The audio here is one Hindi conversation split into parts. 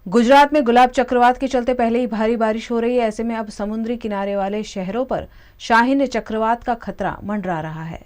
गुजरात में गुलाब चक्रवात के चलते पहले ही भारी बारिश हो रही है। ऐसे में अब समुद्री किनारे वाले शहरों पर शाहीन चक्रवात का खतरा मंडरा रहा है।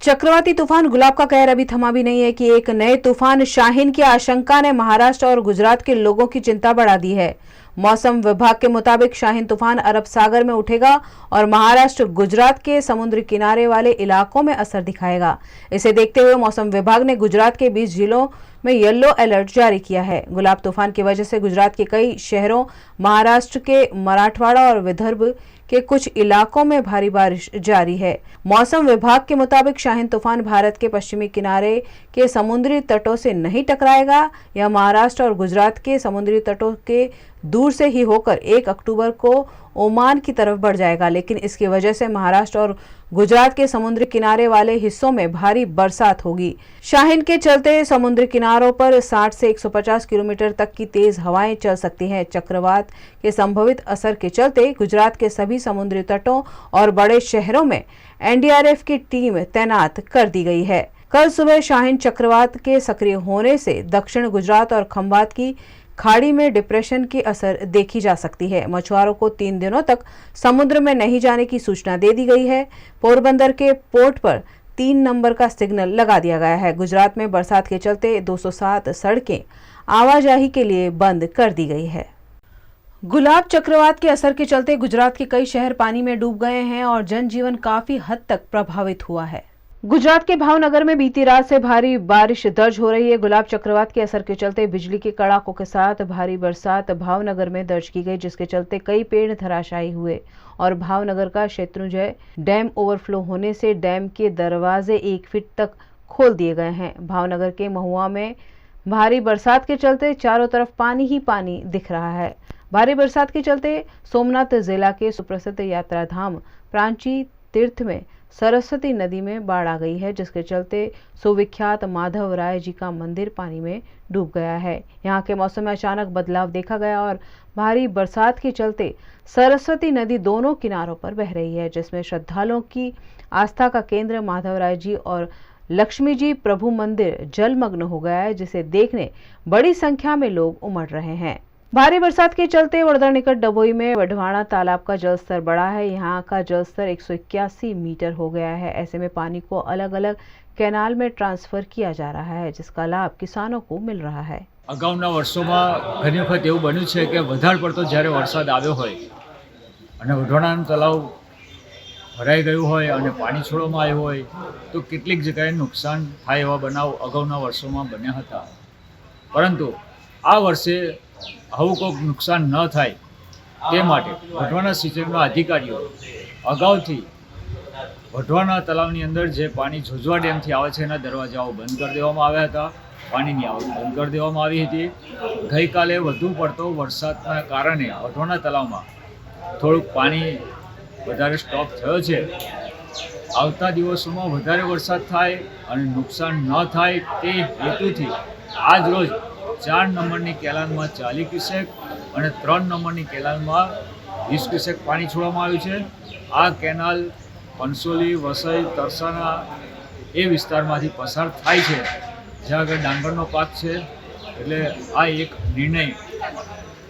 चक्रवाती तूफान गुलाब का कहर अभी थमा भी नहीं है कि एक नए तूफान शाहीन की आशंका ने महाराष्ट्र और गुजरात के लोगों की चिंता बढ़ा दी है। मौसम विभाग के मुताबिक शाहीन तूफान अरब सागर में उठेगा और महाराष्ट्र गुजरात के समुद्री किनारे वाले इलाकों में असर दिखाएगा। इसे देखते हुए मौसम विभाग ने गुजरात के 20 जिलों में येलो अलर्ट जारी किया है। गुलाब तूफान की वजह से गुजरात के कई शहरों, महाराष्ट्र के मराठवाड़ा और विदर्भ के कुछ इलाकों में भारी बारिश जारी है। मौसम विभाग के मुताबिक शाहीन तूफान भारत के पश्चिमी किनारे के समुद्री तटों से नहीं टकराएगा। यह महाराष्ट्र और गुजरात के समुद्री तटों के दूर से ही होकर 1 अक्टूबर को ओमान की तरफ बढ़ जाएगा, लेकिन इसकी वजह से महाराष्ट्र और गुजरात के समुद्री किनारे वाले हिस्सों में भारी बरसात होगी। शाहीन के चलते समुद्री किनारों पर 60 से 150 किलोमीटर तक की तेज हवाएं चल सकती हैं। चक्रवात के संभावित असर के चलते गुजरात के सभी समुद्री तटों और बड़े शहरों में एनडीआरएफ की टीम तैनात कर दी गई है। कल सुबह शाहीन चक्रवात के सक्रिय होने से दक्षिण गुजरात और खंभात की खाड़ी में डिप्रेशन की असर देखी जा सकती है। मछुआरों को 3 दिनों तक समुद्र में नहीं जाने की सूचना दे दी गई है। पोरबंदर के पोर्ट पर 3 नंबर का सिग्नल लगा दिया गया है। गुजरात में बरसात के चलते 207 सड़कें आवाजाही के लिए बंद कर दी गई है। गुलाब चक्रवात के असर के चलते गुजरात के कई शहर पानी में डूब गए हैं और जनजीवन काफी हद तक प्रभावित हुआ है। गुजरात के भावनगर में बीती रात से भारी बारिश दर्ज हो रही है। गुलाब चक्रवात के असर के चलते बिजली के कड़ाकों के साथ भारी बरसात भावनगर में दर्ज की गई, जिसके चलते कई पेड़ धराशायी हुए और भावनगर का शत्रुंजय डैम ओवरफ्लो होने से डैम के दरवाजे 1 फीट तक खोल दिए गए हैं। भावनगर के महुआ में भारी बरसात के चलते चारों तरफ पानी ही पानी दिख रहा है। भारी बरसात के चलते सोमनाथ जिला के सुप्रसिद्ध यात्रा धाम प्रांची तीर्थ में सरस्वती नदी में बाढ़ आ गई है, जिसके चलते सुविख्यात माधव राय जी का मंदिर पानी में डूब गया है। यहाँ के मौसम में अचानक बदलाव देखा गया और भारी बरसात के चलते सरस्वती नदी दोनों किनारों पर बह रही है, जिसमें श्रद्धालुओं की आस्था का केंद्र माधव राय जी और लक्ष्मी जी प्रभु मंदिर जलमग्न हो गया है, जिसे देखने बड़ी संख्या में लोग उमड़ रहे हैं। भारी बरसात के चलते वडोदरा निकट डभोई में वढवाणा तालाब का जलस्तर बढ़ा है। यहाँ का जलस्तर 181 मीटर हो गया है। ऐसे में पानी को अलग अलग कैनाल में ट्रांसफर किया जा रहा है, जिसका लाभ किसानों को मिल रहा है। अगाउना वर्षों घनी वखत एवं बन्युं छे के वधारे पड़तो ज्यारे वरसाद आव्यो होय अने वढवाणानुं तलाव भराई गयुं होय अने पाणी छोड़वामां आव्युं होय तो केटलीक जग्याए नुकसान थाय एवा बनाव अगाउना वर्षों बन्या हता, परंतु आ वर्षे आવું कोई नुकसान न थाय ते माटे वढवाणा सिंचाईना अधिकारीओ अगाउथी वढवाणा तलावनी अंदर जे पाणी झोझवा डेमथी आवे छे एना दरवाजाओ बंद कर देवामां आव्या हता, पाणीनी आवक बंद कर देवामां आवी हती। गईकाले वधु पड़तो वरसादना कारणे वढवाणा तलावमां थोड़ुंक पाणी वधारे स्टॉक थयो छे। आवता दिवसोमां वधारे वरसाद थाय अने नुकसान न थाय ते हेतुथी आज रोज 4 नंबरनी केलानमां 40 क्यूसेक और 3 नंबरनी केलानमां 20 क्यूसेक पाणी छोड़वामां आव्युं छे। आ केनाल पंसोली, वसई, तरसाना ए विस्तारमांथी पसार थाय छे, ज्यां आगळ डांगरनो पाक छे। एटले आ एक निर्णय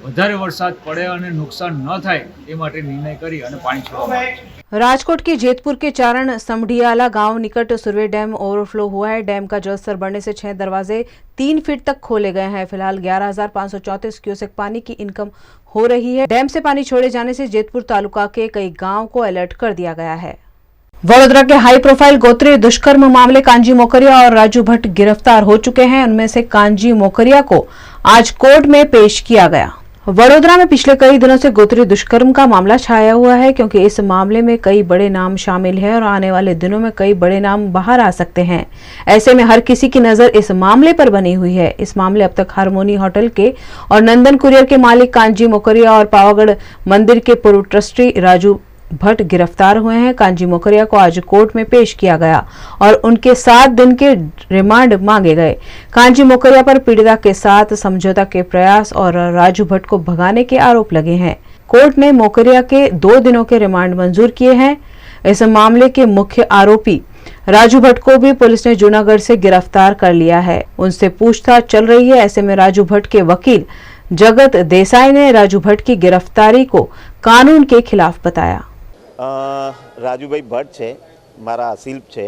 वधारे वरसाद पड़े और नुकसान न थाय ते माटे निर्णय करी अने पाणी छोड़वामां आव्युं छे। राजकोट के जेतपुर के चारण समढियाला गांव निकट सुरवे डैम ओवरफ्लो हुआ है। डैम का जलस्तर बढ़ने से 6 दरवाजे 3 फीट तक खोले गए हैं। फिलहाल 11,534 क्यूसेक पानी की इनकम हो रही है। डैम से पानी छोड़े जाने से जेतपुर तालुका के कई गांव को अलर्ट कर दिया गया है। वडोदरा के हाई प्रोफाइल गोत्रीय दुष्कर्म मामले कांजी मोकरिया और राजू भट्ट गिरफ्तार हो चुके हैं। उनमें से कांजी मोकरिया को आज कोर्ट में पेश किया गया। वडोदरा में पिछले कई दिनों से गोत्रीय दुष्कर्म का मामला छाया हुआ है, क्योंकि इस मामले में कई बड़े नाम शामिल हैं और आने वाले दिनों में कई बड़े नाम बाहर आ सकते हैं। ऐसे में हर किसी की नजर इस मामले पर बनी हुई है। इस मामले अब तक हारमोनी होटल के और नंदन कुरियर के मालिक कांजी मोकरिया और पावागढ़ मंदिर के पूर्व ट्रस्टी राजू भट्ट गिरफ्तार हुए हैं। कांजी मोकरिया को आज कोर्ट में पेश किया गया और उनके 7 दिन के रिमांड मांगे गए। कांजी मोकरिया पर पीड़िता के साथ समझौता के प्रयास और राजू भट्ट को भगाने के आरोप लगे हैं। कोर्ट ने मोकरिया के 2 दिनों के रिमांड मंजूर किए हैं। इस मामले के मुख्य आरोपी राजू भट्ट को भी पुलिस ने जूनागढ़ से गिरफ्तार कर लिया है। उनसे पूछताछ चल रही है। ऐसे में राजू भट्ट के वकील जगत देसाई ने राजू भट्ट की गिरफ्तारी को कानून के खिलाफ बताया। રાજુભાઈ ભટ્ટ છે, મારા શિલ્પ છે।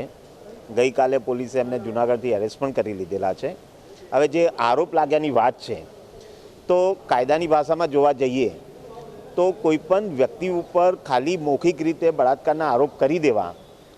ગઈકાલે પોલીસે એમને જુનાગઢથી એરેસ્ટ પણ કરી લીધેલા છે। હવે જે આરોપ લાગ્યાની વાત છે તો કાયદાની ભાષામાં જોવા જઈએ તો કોઈપણ વ્યક્તિ ઉપર ખાલી મૌખિક રીતે બળાત્કારના આરોપ કરી દેવા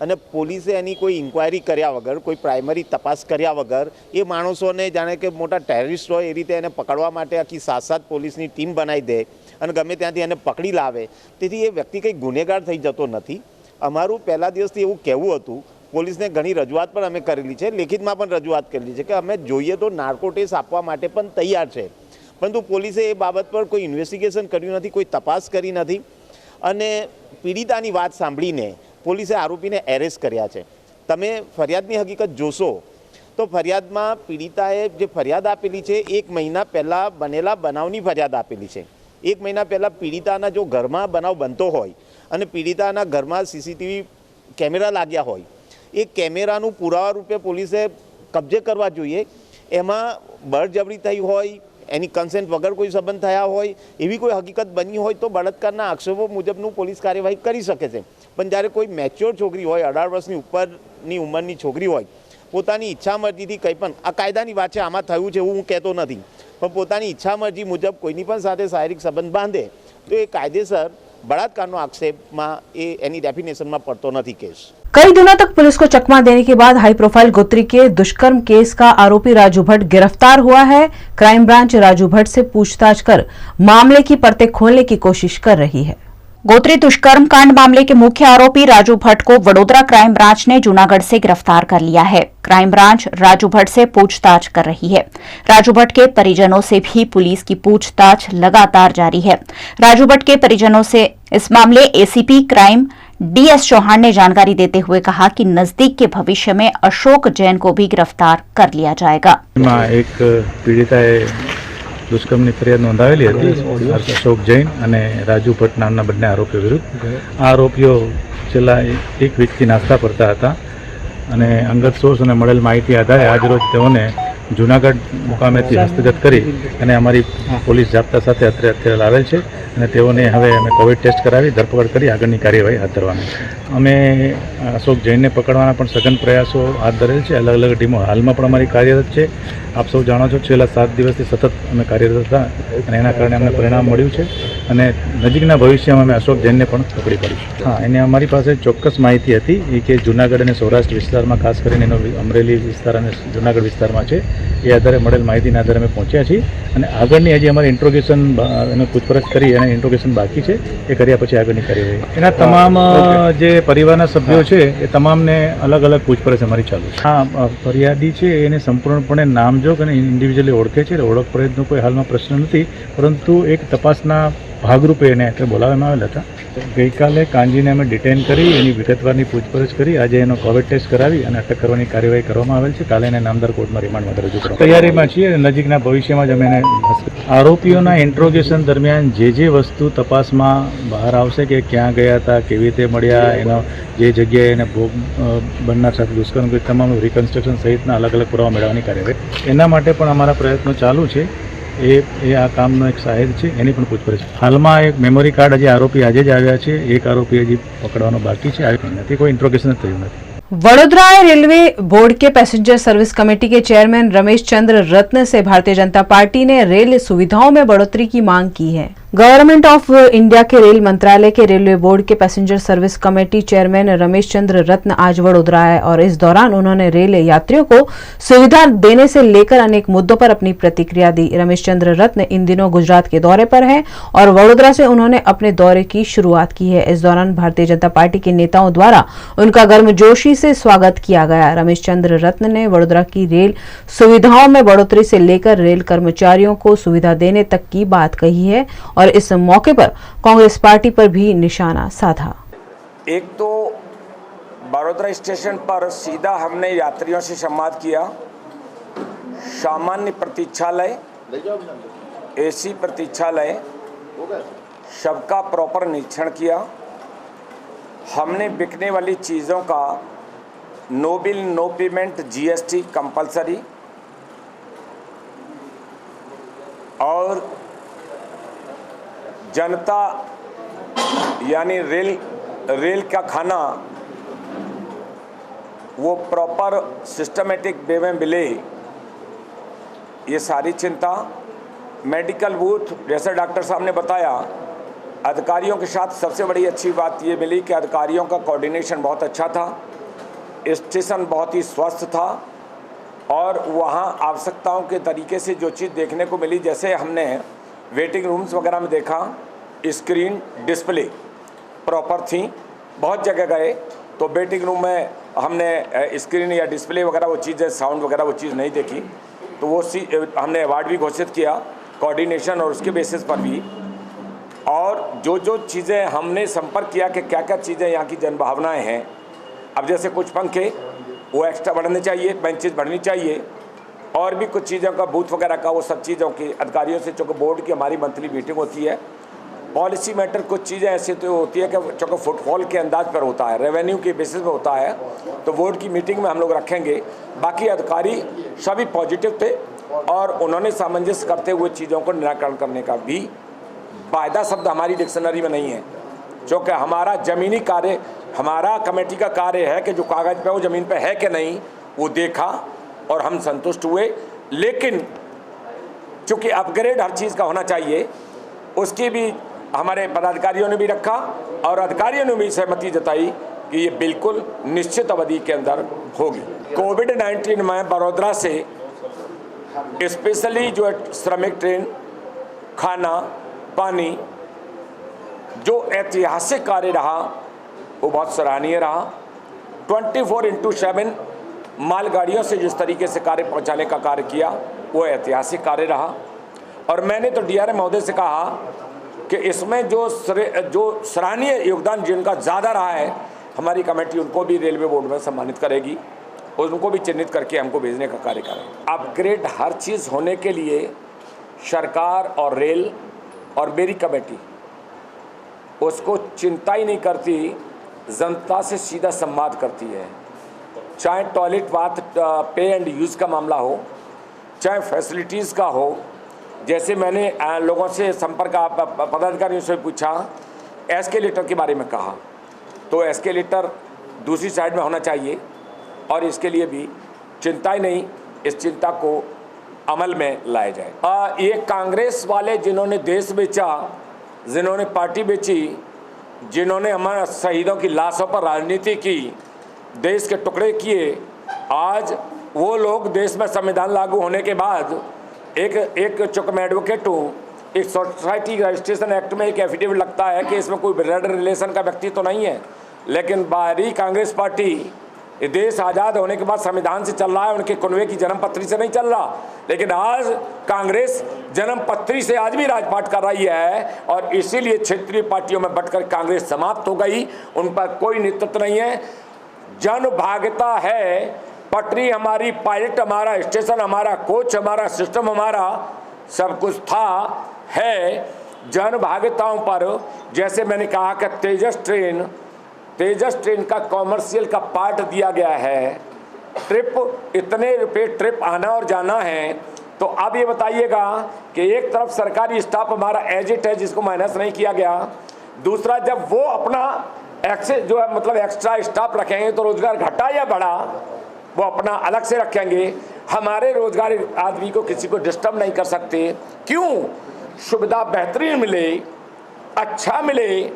અને પોલીસે એની કોઈ ઇન્ક્વાયરી કર્યા વગર, કોઈ પ્રાઇમરી તપાસ કર્યા વગર એ માણસોને જાણે કે મોટા ટેરરિસ્ટ હોય એ રીતે એને પકડવા માટે આખી સાત પોલીસની ટીમ બનાવી દે અને ગમે ત્યાંથી એને પકડી લાવે, તેથી એ વ્યક્તિ કંઈ ગુનેગાર થઈ જતો નથી। અમારું પહેલા દિવસથી એવું કહેવું હતું, પોલીસને ઘણી રજૂઆત પણ અમે કરેલી છે, લેખિતમાં પણ રજૂઆત કરેલી છે કે અમે જોઈએ તો નાર્કો ટેસ્ટ આપવા માટે પણ તૈયાર છે, પરંતુ પોલીસે એ બાબત પર કોઈ ઇન્વેસ્ટિગેશન કર્યું નથી, કોઈ તપાસ કરી નથી અને પીડિતાની વાત સાંભળીને પોલીસે આરોપીને એરેસ્ટ કર્યા છે। તમે ફરિયાદની હકીકત જોશો તો ફરિયાદમાં પીડિતાએ જે ફરિયાદ આપેલી છે 1 મહિના પહેલાં બનેલા બનાવની ફરિયાદ આપેલી છે। 1 મહિના પહેલાં પીડિતાના જો ઘરમાં બનાવ બનતો હોય અને પીડિતાના ઘરમાં સીસીટીવી કેમેરા લાગ્યા હોય, એ કેમેરાનું પુરાવા રૂપે પોલીસે કબજે કરવા જોઈએ। એમાં બળજબરી થઈ હોય, એની કન્સેન્ટ વગર કોઈ સંબંધ થયા હોય, એવી કોઈ હકીકત બની હોય તો બળાત્કારના આક્ષેપો મુજબનું પોલીસ કાર્યવાહી કરી શકે છે। પણ જ્યારે કોઈ મેચ્યોર છોકરી હોય, 18 વર્ષની ઉપરની ઉંમરની છોકરી હોય, પોતાની ઈચ્છા મરજીથી કંઈ પણ, આ કાયદાની વાત છે, આમાં થયું છે એવું હું કહેતો નથી, પણ પોતાની ઈચ્છા મરજી મુજબ કોઈની પણ સાથે શારીરિક સંબંધ બાંધે તો એ કાયદેસર बलात्कार आक्षेप में एनी डेफिनेशन में पड़तो नहीं केस। कई दिनों तक पुलिस को चकमा देने के बाद हाई प्रोफाइल गोत्री के दुष्कर्म केस का आरोपी राजू भट्ट गिरफ्तार हुआ है। क्राइम ब्रांच राजू भट्ट से पूछताछ कर मामले की परतें खोलने की कोशिश कर रही है। गोत्री दुष्कर्म कांड मामले के मुख्य आरोपी राजू भट्ट को वडोदरा क्राइम ब्रांच ने जूनागढ़ से गिरफ्तार कर लिया है। क्राइम ब्रांच राजू भट्ट से पूछताछ कर रही है। राजू भट्ट के परिजनों से भी पुलिस की पूछताछ लगातार जारी है। राजू भट्ट के परिजनों से इस मामले एसीपी क्राइम डीएस चौहान ने जानकारी देते हुए कहा कि नजदीक के भविष्य में अशोक जैन को भी गिरफ्तार कर लिया जाएगा। एक पीड़िताए दुष्कर्मની ફરિયાદ નોંધાવેલી હતી અશોક જૈન અને રાજુ ભટ્ટ નામના બંને આરોપીઓ વિરુદ્ધ। આ આરોપીઓ છેલ્લા એક વીકથી નાસ્તા ફરતા હતા અને અંગત સોર્સ અને મળેલ માહિતી આધારે આજરોજ તેઓને જૂનાગઢ મુકામેથી હસ્તગત કરી અને અમારી પોલીસ જાપ્તા સાથે અત્યારે લાવેલ છે અને તેઓને હવે અમે કોવિડ ટેસ્ટ કરાવી ધરપકડ કરી આગળની કાર્યવાહી હાથ ધરવાની છે। અમે અશોક જૈનને પકડવાના પણ સઘન પ્રયાસો હાથ ધરેલ છે। અલગ અલગ ટીમો હાલમાં પણ અમારી કાર્યરત છે। આપ સૌ જાણો છો છેલ્લા 7 દિવસથી સતત અમે કાર્યરત હતા અને એના કારણે અમને પરિણામ મળ્યું છે અને નજીકના ભવિષ્યમાં અમે અશોક જૈનને પણ પકડી પાડીશું। હા, એને અમારી પાસે ચોક્કસ માહિતી હતી એ કે જૂનાગઢ અને સૌરાષ્ટ્ર વિસ્તારમાં ખાસ કરીને એનો અમરેલી વિસ્તાર અને જૂનાગઢ વિસ્તારમાં છે। એ આધારે મળેલ માહિતીના આધારે અમે પહોંચ્યા છીએ અને આગળની હજી અમારે ઇન્ટ્રોગેશન અને પૂછપરછ કરી અને ઇન્ટ્રોગેશન બાકી છે એ કર્યા પછી આગળની કાર્યવાહી એના તમામ જે પરિવારના સભ્યો છે એ તમામને અલગ અલગ પૂછપરછ અમારી ચાલુ છે। હા, ફરિયાદી છે એને સંપૂર્ણપણે નામજોગ અને ઇન્ડિવિજ્યુઅલી ઓળખે છે, ઓળખ પ્રયત્નો કોઈ હાલમાં પ્રશ્ન નથી, પરંતુ એક તપાસના ભાગરૂપે એને બોલાવવામાં આવેલા હતા। ગઈકાલે કાંજીને અમે ડિટેન કરી એની વિગતવારની પૂછપરછ કરી આજે એનો કોવિડ ટેસ્ટ કરાવી અને અટક કરવાની કાર્યવાહી કરવામાં આવેલ છે। કાલે એને નામદાર કોર્ટમાં રિમાન્ડ માટે રજૂ કરવા તૈયારીમાં છીએ અને નજીકના ભવિષ્યમાં જ અમે એને આરોપીઓના ઇન્ટ્રોગેશન દરમિયાન જે વસ્તુ તપાસમાં બહાર આવશે કે ક્યાં ગયા હતા, કેવી રીતે મળ્યા, એનો જે જગ્યાએ એને ભોગ બનનાર સાથે દુષ્કર્મ કર્યું તમામ રિકન્સ્ટ્રક્શન સહિતના અલગ અલગ પુરાવા મેળવવાની કાર્યવાહી એના માટે પણ અમારા પ્રયત્નો ચાલુ છે। એ આ કામનો એક સાહેબ છે એની પણ પૂછપરછ હાલમાં એક મેમરી કાર્ડ હજી આરોપી આજે જ આવ્યા છે, એક આરોપી હજી પકડવાનો બાકી છે, આવી નથી, કોઈ ઇન્ટ્રોગેશન થયું નથી। वडोदरा रेलवे बोर्ड के पैसेंजर सर्विस कमेटी के चेयरमैन रमेश चंद्र रत्न से भारतीय जनता पार्टी ने रेल सुविधाओं में बढ़ोतरी की मांग की है। गवर्नमेंट ऑफ इंडिया के रेल मंत्रालय के रेलवे बोर्ड के passenger service committee chairman Ramesh Chandra Ratna आज वडोदरा आए और इस दौरान उन्होंने रेल यात्रियों को सुविधा देने से लेकर अनेक मुद्दों पर अपनी प्रतिक्रिया दी। रमेश चंद्र रत्न इन दिनों गुजरात के दौरे पर हैं और वडोदरा से उन्होंने अपने दौरे की शुरुआत की है। इस दौरान भारतीय जनता पार्टी के नेताओं द्वारा उनका गर्मजोशी से स्वागत किया गया। रमेश चंद्र रत्न ने वडोदरा की रेल सुविधाओं में बढ़ोतरी से लेकर रेल कर्मचारियों को सुविधा देने तक की बात कही है और इस मौके पर कांग्रेस पार्टी पर भी निशाना साधा। एक तो बड़ोदरा स्टेशन पर सीधा हमने यात्रियों से संवाद किया, सामान्य प्रतीक्षालय, एसी प्रतीक्षालय सबका प्रॉपर निरीक्षण किया। हमने बिकने वाली चीज़ों का no bill no payment GST compulsory और जनता यानी रेल का खाना वो प्रॉपर सिस्टमेटिक वे में मिले, ये सारी चिंता। मेडिकल बूथ जैसे डॉक्टर साहब ने बताया, अधिकारियों के साथ सबसे बड़ी अच्छी बात ये मिली कि अधिकारियों का कोऑर्डिनेशन बहुत अच्छा था, स्टेशन बहुत ही स्वस्थ था और वहाँ आवश्यकताओं के तरीके से जो चीज़ देखने को मिली, जैसे हमने वेटिंग रूम्स वगैरह में देखा स्क्रीन डिस्प्ले प्रॉपर थी। बहुत जगह गए तो वेटिंग रूम में हमने स्क्रीन या डिस्प्ले वगैरह वो चीज़ें, साउंड वगैरह वो चीज़ नहीं देखी, तो वो हमने अवार्ड भी घोषित किया कोऑर्डिनेशन और उसके बेसिस पर भी। और जो जो चीज़ें हमने संपर्क किया कि क्या क्या चीज़ें यहाँ की जनभावनाएँ हैं, अब जैसे कुछ पंखे वो एक्स्ट्रा बढ़ने चाहिए, बेंचेस बढ़नी चाहिए, और भी कुछ चीज़ों का बूथ वगैरह का वो सब चीज़ों की अधिकारियों से, चूँकि बोर्ड की हमारी मंथली मीटिंग होती है, पॉलिसी मैटर कुछ चीज़ें ऐसी तो होती है कि चूँकि फुटफॉल के अंदाज पर होता है, रेवेन्यू के बेसिस पे होता है, तो बोर्ड की मीटिंग में हम लोग रखेंगे। बाकी अधिकारी सभी पॉजिटिव थे और उन्होंने सामंजस्य करते हुए चीज़ों को निराकरण करने का भी, वायदा शब्द हमारी डिक्शनरी में नहीं है, क्योंकि हमारा ज़मीनी कार्य, हमारा कमेटी का कार्य है कि जो कागज़ पे वो ज़मीन पे है कि नहीं वो देखा और हम संतुष्ट हुए। लेकिन चूँकि अपग्रेड हर चीज़ का होना चाहिए, उसकी भी हमारे पदाधिकारियों ने भी रखा और अधिकारियों ने भी सहमति जताई कि ये बिल्कुल निश्चित अवधि के अंदर होगी। कोविड-19 में बड़ौदा से स्पेशली जो श्रमिक ट्रेन, खाना, पानी, जो ऐतिहासिक कार्य रहा वो बहुत सराहनीय रहा। 24/7 मालगाड़ियों से जिस तरीके से कार्य पहुंचाने का कार्य किया वो ऐतिहासिक कार्य रहा। और मैंने तो DRM महोदय से कहा कि इसमें जो सराहनीय योगदान जिनका ज़्यादा रहा है, हमारी कमेटी उनको भी रेलवे बोर्ड में सम्मानित करेगी और उनको भी चिन्हित करके हमको भेजने का कार्य करें। अपग्रेड हर चीज़ होने के लिए सरकार और रेल और मेरी कमेटी उसको चिंता ही नहीं करती, जनता से सीधा संवाद करती है। चाहे टॉयलेट बाथ पे एंड यूज़ का मामला हो, चाहे फैसिलिटीज़ का हो। जैसे मैंने लोगों से संपर्क पदाधिकारियों से पूछा, एस्केलेटर के बारे में कहा, तो एस्केलेटर दूसरी साइड में होना चाहिए और इसके लिए भी चिंता ही नहीं, इस चिंता को अमल में लाया जाए। ये कांग्रेस वाले जिन्होंने देश बेचा, जिन्होंने पार्टी बेची, जिन्होंने हमारे शहीदों की लाशों पर राजनीति की, देश के टुकड़े किए, आज वो लोग देश में संविधान लागू होने के बाद एक चूँकि मैं एडवोकेट हूँ, एक सोसाइटी रजिस्ट्रेशन एक्ट में एक एफिडेविट लगता है कि इसमें कोई ब्लड रिलेशन का व्यक्ति तो नहीं है, लेकिन बाहरी कांग्रेस पार्टी ये देश आज़ाद होने के बाद संविधान से चल रहा है, उनके कुनवे की जन्मपत्री से नहीं चल रहा। लेकिन आज कांग्रेस जन्मपत्री से आज भी राजपाट कर रही है और इसीलिए क्षेत्रीय पार्टियों में बंटकर कांग्रेस समाप्त हो गई, उन पर कोई नेतृत्व नहीं है। जनभागिता है, पटरी हमारी, पायलट हमारा, स्टेशन हमारा, कोच हमारा, सिस्टम हमारा, सब कुछ था है। जनभागिताओं पर जैसे मैंने कहा कि तेजस ट्रेन का कॉमर्शियल का पार्ट दिया गया है, ट्रिप इतने रुपए ट्रिप आना और जाना है। तो अब ये बताइएगा कि एक तरफ सरकारी स्टाफ हमारा एज इट है जिसको माइनस नहीं किया गया, दूसरा जब वो अपना एक्सेस जो है मतलब एक्स्ट्रा स्टाफ रखेंगे तो रोजगार घटा या बढ़ा वो अपना अलग से रखेंगे। हमारे रोजगार आदमी को किसी को डिस्टर्ब नहीं कर सकते। क्यों? सुविधा बेहतरीन मिले, अच्छा मिले।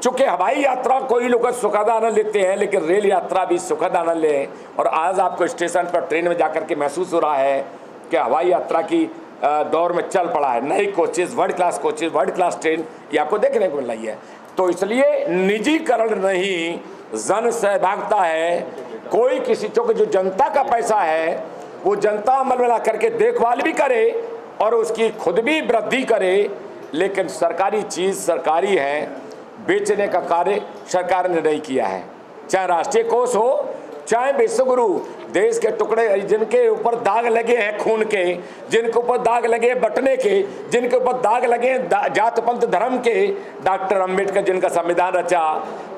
चूँकि हवाई यात्रा कोई लोग सुखद आनंद लेते हैं, लेकिन रेल यात्रा भी सुखद आनंद लें। और आज आपको स्टेशन पर ट्रेन में जाकर के महसूस हो रहा है कि हवाई यात्रा की दौर में चल पड़ा है। नई कोचेज़, वर्ल्ड क्लास ट्रेन ये आपको देखने को मिल रही है। तो इसलिए निजीकरण नहीं, जन सहभागिता है। कोई किसी चूँकि जो जनता का पैसा है वो जनता अमल में ला करके देखभाल भी करे और उसकी खुद भी वृद्धि करे। लेकिन सरकारी चीज़ सरकारी है, बेचने का कार्य सरकार ने नहीं किया है। चाहे राष्ट्रीय कोष हो, चाहे विश्वगुरु, देश के टुकड़े जिनके ऊपर दाग लगे हैं खून के, जिनके ऊपर दाग लगे बटने के, जिनके ऊपर दाग लगे जात पंथ धर्म के, डॉक्टर अंबेडकर जिनका संविधान रचा,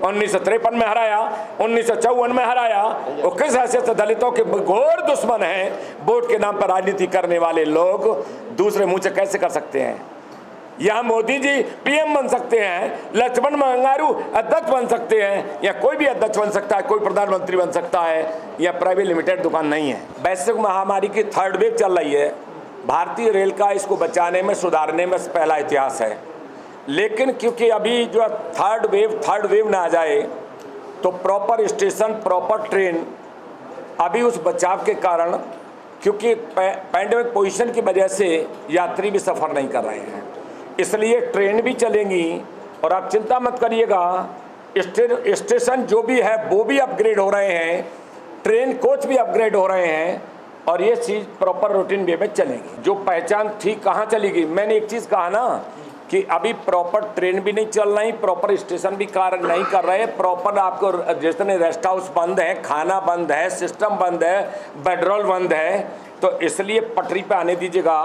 1953 में हराया, 1954 में हराया, वो किस हैसियत से दलितों के घोर दुश्मन हैं। वोट के नाम पर राजनीति करने वाले लोग दूसरे मुंह से कैसे कर सकते हैं? यहाँ मोदी जी पीएम बन सकते हैं, लक्ष्मण मंगारू अध्यक्ष बन सकते हैं, या कोई भी अध्यक्ष बन सकता है, कोई प्रधानमंत्री बन सकता है, या प्राइवेट लिमिटेड दुकान नहीं है। वैश्विक महामारी की थर्ड वेव चल रही है, भारतीय रेल का इसको बचाने में, सुधारने में पहला इतिहास है। लेकिन क्योंकि अभी जो थर्ड वेव ना आ जाए, तो प्रॉपर स्टेशन, प्रॉपर ट्रेन, अभी उस बचाव के कारण, क्योंकि पैंडेमिक पोजीशन की वजह से यात्री भी सफ़र नहीं कर रहे हैं, इसलिए ट्रेन भी चलेंगी। और आप चिंता मत करिएगा, स्टेशन जो भी है वो भी अपग्रेड हो रहे हैं, ट्रेन कोच भी अपग्रेड हो रहे हैं, और ये चीज़ प्रॉपर रूटीन वे में चलेगी। जो पहचान थी कहाँ चलेगी, मैंने एक चीज़ कहा ना कि अभी प्रॉपर ट्रेन भी नहीं चल रही, प्रॉपर स्टेशन भी कार्य नहीं कर रहे, प्रॉपर आपको जितने रेस्ट हाउस बंद है, खाना बंद है, सिस्टम बंद है, बेडरोल बंद है, तो इसलिए पटरी पे आने दीजिएगा।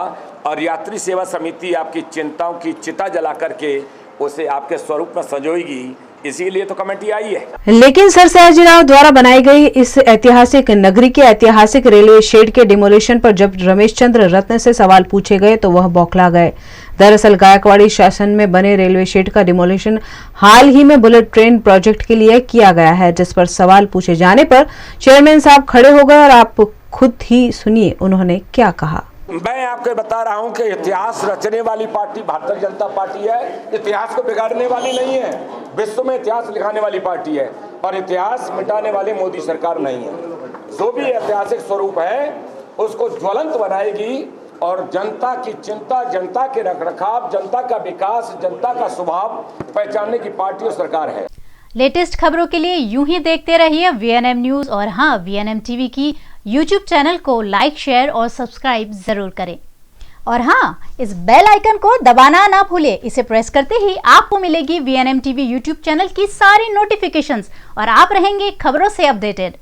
और यात्री सेवा समिति आपकी चिंताओं की चिता जला करके उसे आपके स्वरूप में संजोएगी, इसीलिए तो कमेटी आई है। लेकिन सर सयाजीराव द्वारा बनाई गई इस ऐतिहासिक नगरी के ऐतिहासिक रेलवे शेड के डिमोलिशन पर जब रमेश चंद्र रत्न से सवाल पूछे गए तो वह बौखला गए। दरअसल गायकवाड़ी शासन में बने रेलवे शेड का डिमोलिशन हाल ही में बुलेट ट्रेन प्रोजेक्ट के लिए किया गया है, जिस पर सवाल पूछे जाने पर चेयरमैन साहब खड़े हो गए और आप खुद ही सुनिए उन्होंने क्या कहा। मैं आपको बता रहा हूं कि इतिहास रचने वाली पार्टी भारतीय जनता पार्टी है, इतिहास को बिगाड़ने वाली नहीं है। विश्व में इतिहास लिखाने वाली पार्टी है, और इतिहास मिटाने वाली मोदी सरकार नहीं है। जो भी ऐतिहासिक स्वरूप है उसको ज्वलंत बनाएगी, और जनता की चिंता, जनता के रखरखाव, जनता का विकास, जनता का स्वभाव पहचानने की पार्टी और सरकार है। लेटेस्ट खबरों के लिए यूं ही देखते रहिए VNM न्यूज, और हाँ, VNM TV की YouTube चैनल को लाइक, शेयर और सब्सक्राइब जरूर करें। और हाँ, इस बेल आइकन को दबाना ना भूलें, इसे प्रेस करते ही आपको मिलेगी VNM TV YouTube चैनल की सारी नोटिफिकेशंस और आप रहेंगे खबरों से अपडेटेड।